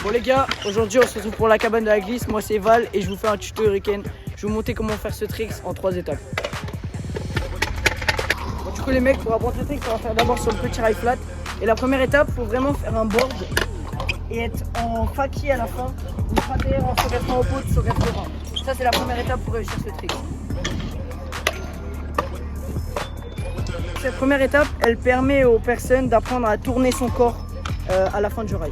Bon les gars, aujourd'hui on se retrouve pour la cabane de la glisse. Moi c'est Val et je vous fais un tuto hurricane. Je vais vous montrer comment faire ce trick en 3 étapes. Bon, du coup les mecs, pour apprendre ce trick, on va faire d'abord sur le petit rail flat. Et la première étape, il faut vraiment faire un board et être en faki à la fin. Ou derrière en 180 au pot, 180. Ça c'est la première étape pour réussir ce trick. Cette première étape, elle permet aux personnes d'apprendre à tourner son corps à la fin du rail.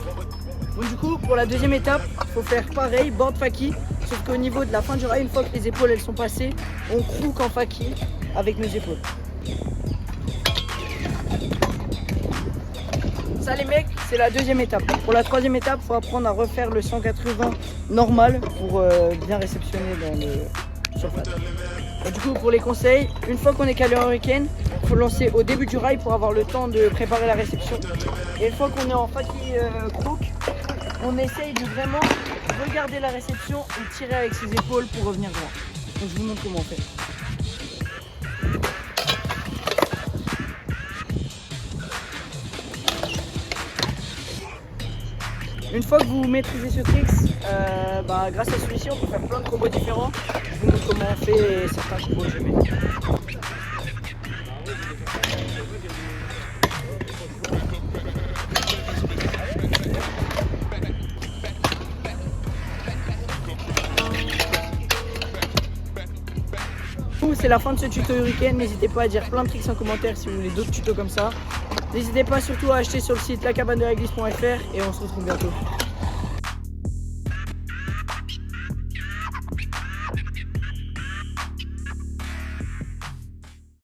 Donc du coup, pour la deuxième étape, il faut faire pareil, board faki, sauf qu'au niveau de la fin du rail, une fois que les épaules elles sont passées, on crook en faki avec nos épaules. Ça les mecs, c'est la deuxième étape. Pour la troisième étape, il faut apprendre à refaire le 180 normal pour bien réceptionner dans le surface. Du coup, pour les conseils, une fois qu'on est calé en week-end, il faut lancer au début du rail pour avoir le temps de préparer la réception. Et une fois qu'on est en faki crook, on essaye de vraiment regarder la réception et tirer avec ses épaules pour revenir droit. Donc je vous montre comment on fait. Une fois que vous maîtrisez ce trick, grâce à celui-ci, on peut faire plein de combos différents. Je vous montre comment on fait certains combos que je mets. C'est la fin de ce tuto hurricane. N'hésitez pas à dire plein de tricks en commentaire si vous voulez d'autres tutos comme ça. N'hésitez pas surtout à acheter sur le site lacabanedelaglisse.fr et on se retrouve bientôt.